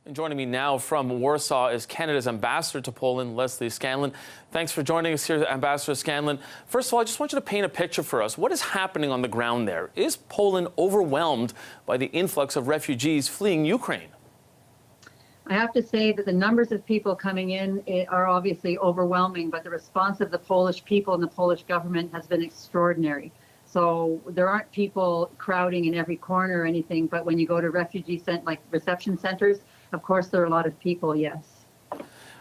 And joining me now from Warsaw is Canada's ambassador to Poland, Leslie Scanlon. Thanks for joining us here, Ambassador Scanlon. First of all, I just want you to paint a picture for us. What is happening on the ground there? Is Poland overwhelmed by the influx of refugees fleeing Ukraine? I have to say that the numbers of people coming in are obviously overwhelming, but the response of the Polish people and the Polish government has been extraordinary. So there aren't people crowding in every corner or anything, but when you go to like reception centers, of course, there are a lot of people, yes.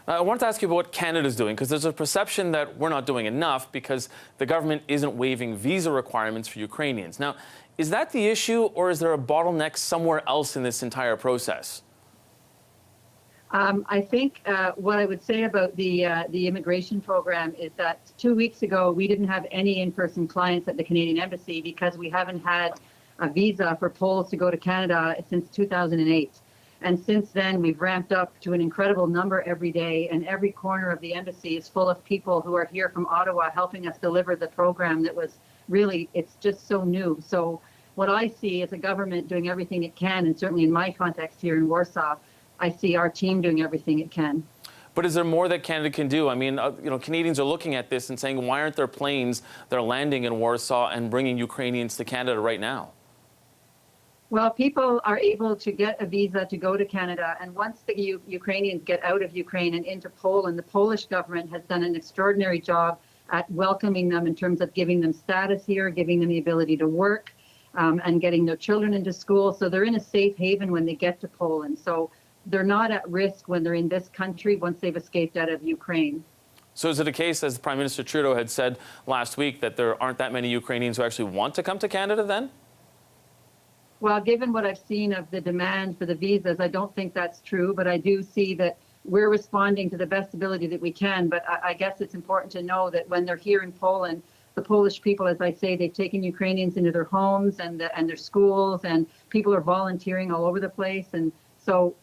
I wanted to ask you about what Canada's doing, because there's a perception that we're not doing enough because the government isn't waiving visa requirements for Ukrainians. Now, is that the issue, or is there a bottleneck somewhere else in this entire process? I think what I would say about the immigration program is that 2 weeks ago, we didn't have any in-person clients at the Canadian Embassy because we haven't had a visa for Poles to go to Canada since 2008. And since then, we've ramped up to an incredible number every day, and every corner of the embassy is full of people who are here from Ottawa helping us deliver the program that was really, it's just so new. So what I see is a government doing everything it can, and certainly in my context here in Warsaw, I see our team doing everything it can. But is there more that Canada can do? I mean, Canadians are looking at this and saying, why aren't there planes that are landing in Warsaw and bringing Ukrainians to Canada right now? Well, people are able to get a visa to go to Canada, and once the Ukrainians get out of Ukraine and into Poland, the Polish government has done an extraordinary job at welcoming them in terms of giving them status here, giving them the ability to work, and getting their children into school. So they're in a safe haven when they get to Poland. So they're not at risk when they're in this country once they've escaped out of Ukraine. So is it a case, as Prime Minister Trudeau had said last week, that there aren't that many Ukrainians who actually want to come to Canada then? Well, given what I've seen of the demand for the visas, I don't think that's true, but I do see that we're responding to the best ability that we can. But I guess it's important to know that when they're here in Poland, the Polish people, as I say, they've taken Ukrainians into their homes and their schools, and people are volunteering all over the place. And so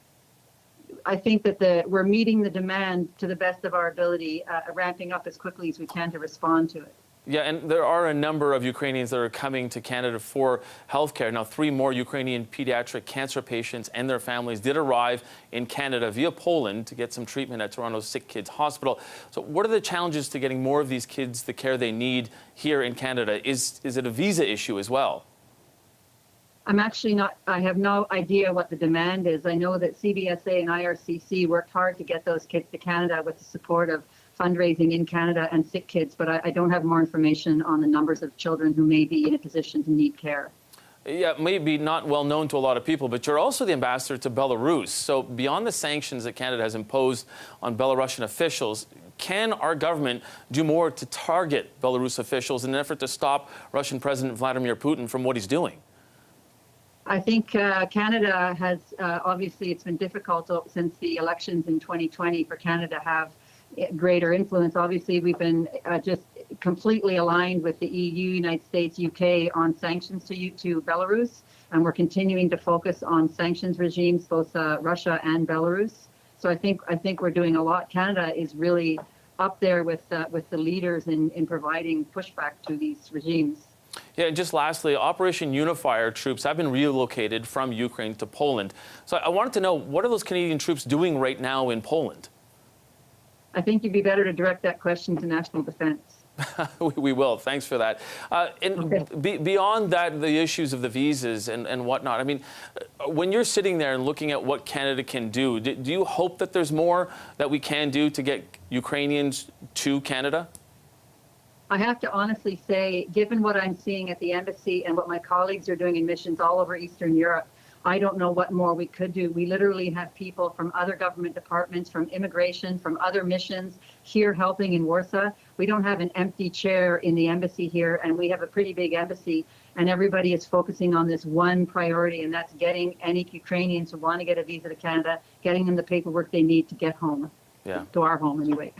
I think that we're meeting the demand to the best of our ability, ramping up as quickly as we can to respond to it. Yeah, and there are a number of Ukrainians that are coming to Canada for healthcare. Now, 3 more Ukrainian pediatric cancer patients and their families did arrive in Canada via Poland to get some treatment at Toronto's Sick Kids Hospital. So what are the challenges to getting more of these kids the care they need here in Canada? Is it a visa issue as well? I'm actually not, I have no idea what the demand is. I know that CBSA and IRCC worked hard to get those kids to Canada with the support of fundraising in Canada and Sick Kids, but I don't have more information on the numbers of children who may be in a position to need care. Yeah, maybe not well known to a lot of people, but you're also the ambassador to Belarus. So beyond the sanctions that Canada has imposed on Belarusian officials, can our government do more to target Belarus officials in an effort to stop Russian President Vladimir Putin from what he's doing? I think Canada has, obviously it's been difficult since the elections in 2020 for Canada to have greater influence. Obviously, we've been just completely aligned with the EU, United States, UK on sanctions to Belarus, and we're continuing to focus on sanctions regimes, both Russia and Belarus. So I think we're doing a lot. Canada is really up there with the leaders in providing pushback to these regimes. Yeah, and just lastly, Operation Unifier troops have been relocated from Ukraine to Poland. So I wanted to know, what are those Canadian troops doing right now in Poland? I think you'd be better to direct that question to National Defense. We will. Thanks for that. Beyond that, the issues of the visas and whatnot, I mean, when you're sitting there and looking at what Canada can do, do you hope that there's more that we can do to get Ukrainians to Canada? I have to honestly say, given what I'm seeing at the embassy and what my colleagues are doing in missions all over Eastern Europe, I don't know what more we could do. We literally have people from other government departments, from immigration, from other missions here helping in Warsaw. We don't have an empty chair in the embassy here, and we have a pretty big embassy, and everybody is focusing on this one priority, and that's getting any Ukrainians who want to get a visa to Canada, getting them the paperwork they need to get home. Yeah. To our home, anyway.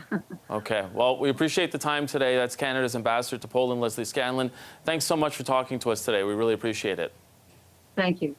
Okay. Well, we appreciate the time today. That's Canada's ambassador to Poland, Leslie Scanlon. Thanks so much for talking to us today. We really appreciate it. Thank you.